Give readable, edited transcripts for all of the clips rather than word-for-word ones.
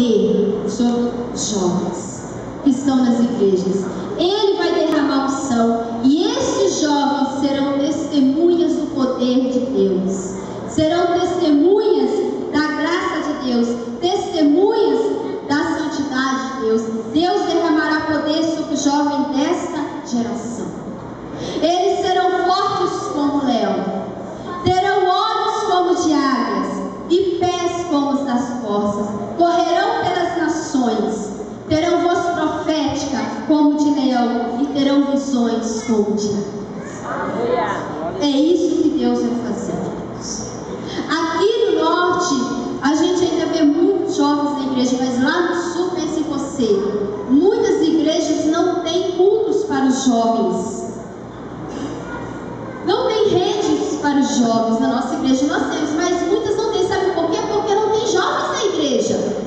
poder sobre os jovens que estão nas igrejas. Ele vai derramar unção e esses jovens serão testemunhas do poder de Deus. Serão testemunhas da graça de Deus, testemunhas da santidade de Deus. Deus derramará poder sobre o jovem desta geração. Eles serão fortes como leão, terão olhos como de águias e pés como os das corças. Correrão pelas nações, terão voz profética como de leão e terão visões como de águias. É isso que Deus vai fazer. Aqui no norte, a gente ainda vê muitos jovens na igreja, mas lá no sul, pense em você, muitas igrejas não têm cultos para os jovens. Não tem redes para os jovens na nossa igreja. Nós temos, mas muitas não têm. Sabe por quê? Porque não tem jovens na igreja.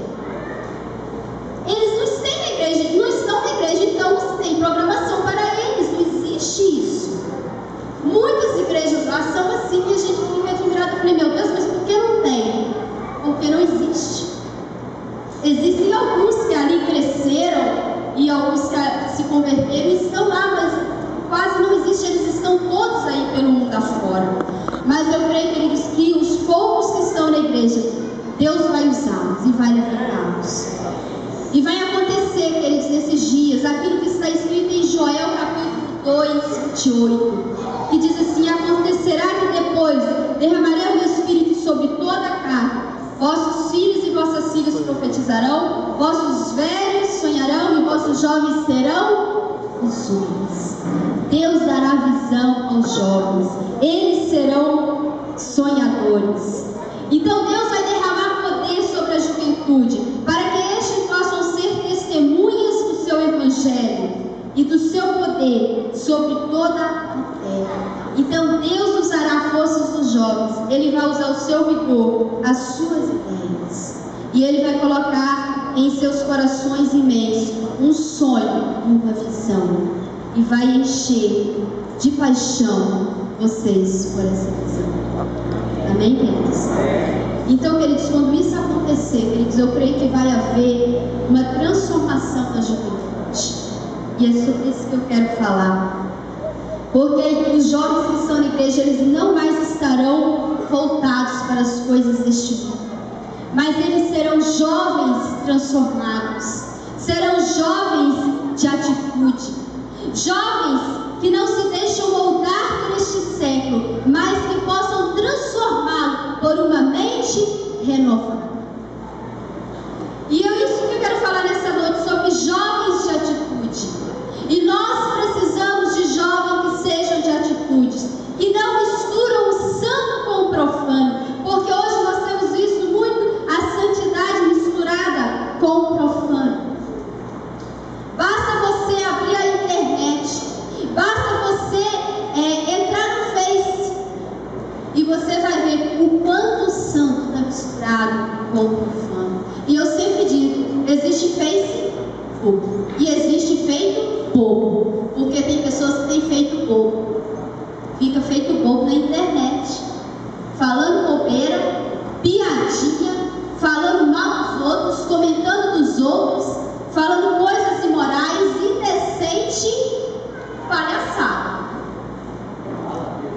Eles não estão na igreja, não estão na igreja, então tem programação para eles. Não existe isso. Muitas igrejas lá são assim e a gente fica admirado. Eu falei, meu Deus, mas por que não tem? Porque não existe. Existem alguns que ali cresceram e alguns que se converteram e estão lá, mas quase não existe, eles estão todos aí pelo mundo afora. Mas eu creio, queridos, que os poucos que estão na igreja, Deus vai usá-los e vai levantá-los. E vai acontecer, queridos, nesses dias, aquilo que está escrito em Joel capítulo 2, 28, que diz assim: acontecerá que depois derramarei o meu espírito sobre toda a carne. Vossos filhos e vossas filhas profetizarão, vossos velhos sonharão e vossos jovens terão visões. Deus dará visão aos jovens, eles serão sonhadores. Então Deus vai derramar poder sobre a juventude, para que estes possam ser testemunhas do seu evangelho e do seu poder sobre toda a terra. Então Deus usará forças dos jovens, Ele vai usar o seu vigor, as suas ideias, e Ele vai colocar em seus corações imensos um sonho, uma visão, e vai encher de paixão vocês por essa visão. Amém, queridos? Então, queridos, quando isso acontecer, queridos, eu creio que vai haver uma transformação da juventude. E é sobre isso que eu quero falar. Porque os jovens que estão na igreja, eles não mais estarão voltados para as coisas deste mundo, mas eles serão jovens transformados, serão jovens de atitude, jovens que não se deixam moldar por este século, mas que possam transformá-lo por uma mente renovada. E é isso que eu quero falar nessa noite, sobre jovens de atitude. E nós precisamos de jovens que sejam de atitudes, que não misturam o santo com o profano, porque hoje nós temos visto muito a santidade misturada com o profano. Basta você abrir a internet, basta você entrar no Face, e você vai ver o quanto o santo está misturado com o profano. E eu sempre digo, existe Facebook e existe feito bobo, porque tem pessoas que têm feito bobo, fica feito bobo na internet, falando bobeira, piadinha, falando mal dos outros, comentando dos outros, falando coisas imorais, indecente, palhaçada.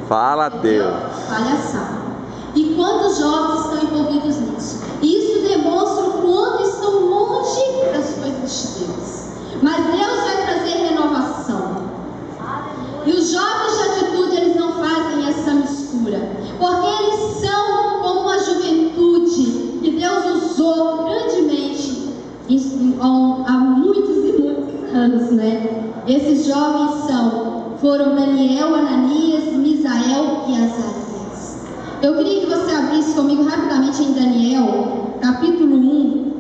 Fala, Deus. Palhaçada. E quantos jovens estão envolvidos nisso? Isso demonstra o quanto estão longe das coisas de Deus. Mas Deus vai trazer renovação. E os jovens de atitude, eles não fazem essa mistura, porque eles são como uma juventude que Deus usou grandemente há muitos e muitos anos, né? Esses jovens foram Daniel, Ananias, Misael e Azarias. Eu queria que você abrisse comigo rapidamente em Daniel, capítulo 1,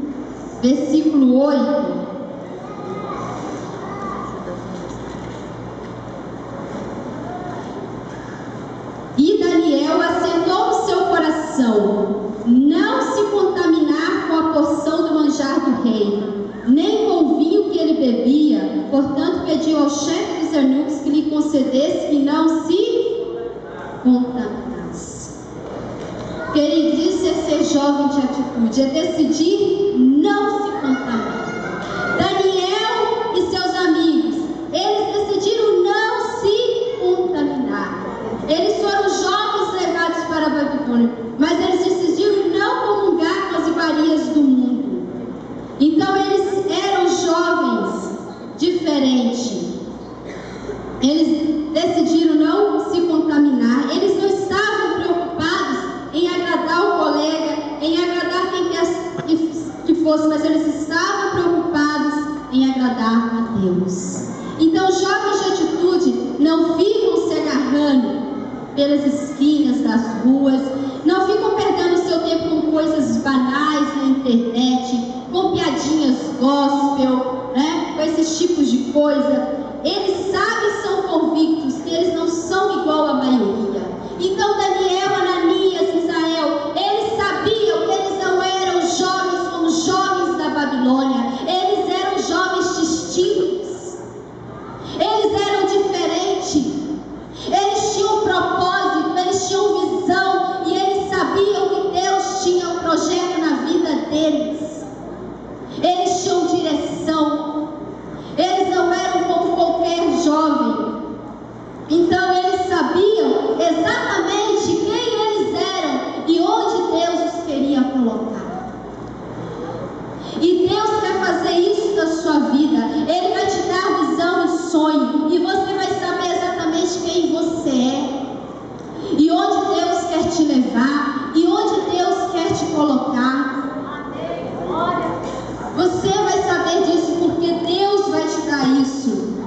versículo 8. E Daniel assentou no seu coração não se contaminar com a porção do manjar do rei, nem com o vinho que ele bebia. Portanto, pediu ao chefe dos eunucos que lhe concedesse que não se contaminasse. Queridos, isso é ser jovem de atitude, é decidir não se fosse, mas eles estavam preocupados em agradar a Deus. Então, jovens de atitude não ficam se agarrando pelas esquinas das ruas, não ficam perdendo seu tempo com coisas banais na internet, com piadinhas gospel, né? Com esses tipos de coisa. Eles sabem, são convictos que eles não são igual à maioria. Então Daniel, Ananias, Misael, eles sabiam que eles não eram jovens como os jovens da Babilônia. Eles eram jovens distintos. Eles eram diferentes. Eles tinham um propósito, eles tinham visão, e eles sabiam que Deus tinha um projeto na vida deles. Eles tinham direção. Eles não eram como qualquer jovem. Então eles sabiam exatamente quem eles eram e onde Deus os queria colocar. E Deus quer fazer isso na sua vida. Ele vai te dar visão e sonho, e você vai saber exatamente quem você é, e onde Deus quer te levar, e onde Deus quer te colocar. Você vai saber disso porque Deus vai te dar isso.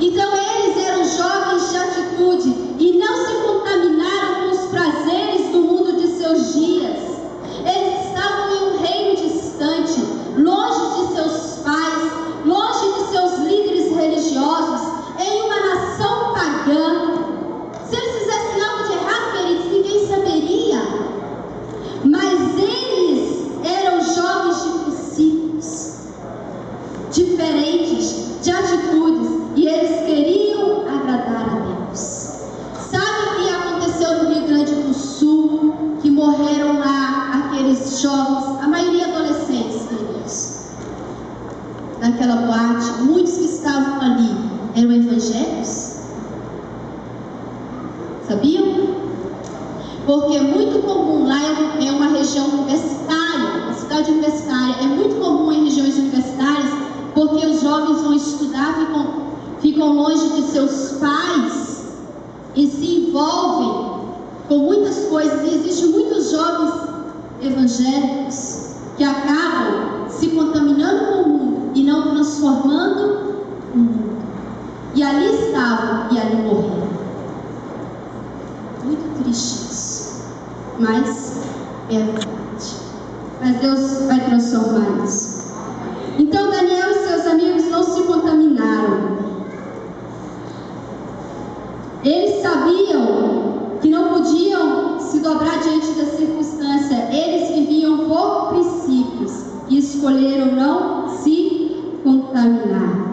Então eles eram jovens de atitude e não se contaminaram com os prazeres do mundo de seus dias. Eles estavam em um reino distante, longe de seus pais, longe de seus líderes religiosos, em uma nação pagã. Se eles fizessem algo de errado, queridos, ninguém saberia. Mas eles eram jovens de princípios, diferentes, de atitudes, e eles queriam agradar a Deus. Sabe o que aconteceu no Rio Grande do Sul? Que morreram lá aqueles jovens, a maioria adolescentes, queridos, naquela boate. Muitos que estavam ali eram evangélicos. Sabiam? Porque é muito comum, lá é uma região universitária, uma cidade universitária, é muito comum em regiões universitárias, porque os jovens vão estudar, ficam longe de seus pais e se envolvem com muitas coisas. E existem muitos jovens evangélicos que acabam se contaminando com o mundo e não transformando o mundo. E ali estavam e ali morreram. Muito triste isso, mas é verdade. Mas Deus vai transformar isso. Então Daniel e seus amigos não se contaminaram. Eles sabiam que não podiam se dobrar diante da circunstância. Eles viviam por princípios e escolheram não se contaminar.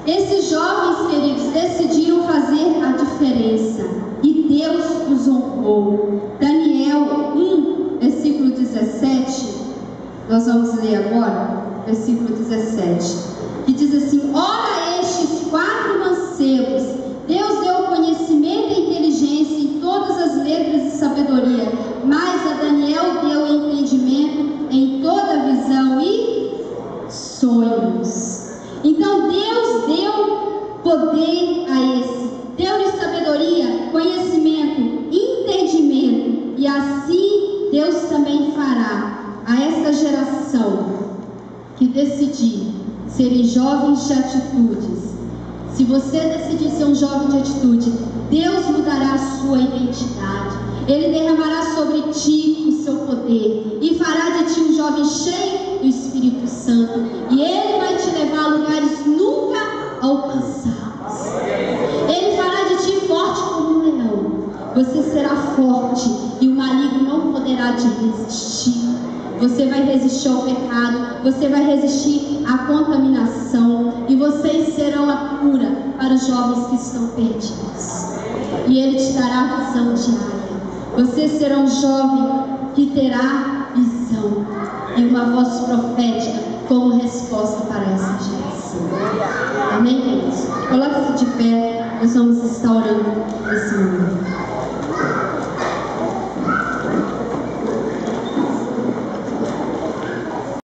Esses jovens, queridos, decidiram fazer a diferença e Deus os honrou. Daniel 1, versículo 17, nós vamos ler agora, versículo 17, que diz assim: ora, estes 4 mancebos, Deus deu conhecimento e inteligência em todas as letras e sabedoria, mas a Daniel deu entendimento em toda visão e sonhos. Então Deus deu poder a esse, deu-lhe sabedoria, conhecimento, entendimento, e assim Deus também fará a essa geração que decidir serem jovens de atitudes. Se você decidir ser um jovem de atitude, Deus mudará a sua identidade. Ele derramará sobre ti o seu poder e fará de ti um jovem cheio do Espírito Santo. E Ele vai te levar a lugares nunca alcançados. Ele fará de ti forte como um leão. Você será forte e o maligno não poderá te resistir. Você vai resistir ao pecado, você vai resistir à contaminação, e vocês serão a cura para os jovens que estão perdidos. E Ele te dará visão diária. Você será um jovem que terá visão e uma voz profética como resposta para essa geração. Amém, queridos? Coloque-se de pé, nós vamos estar orando nesse momento.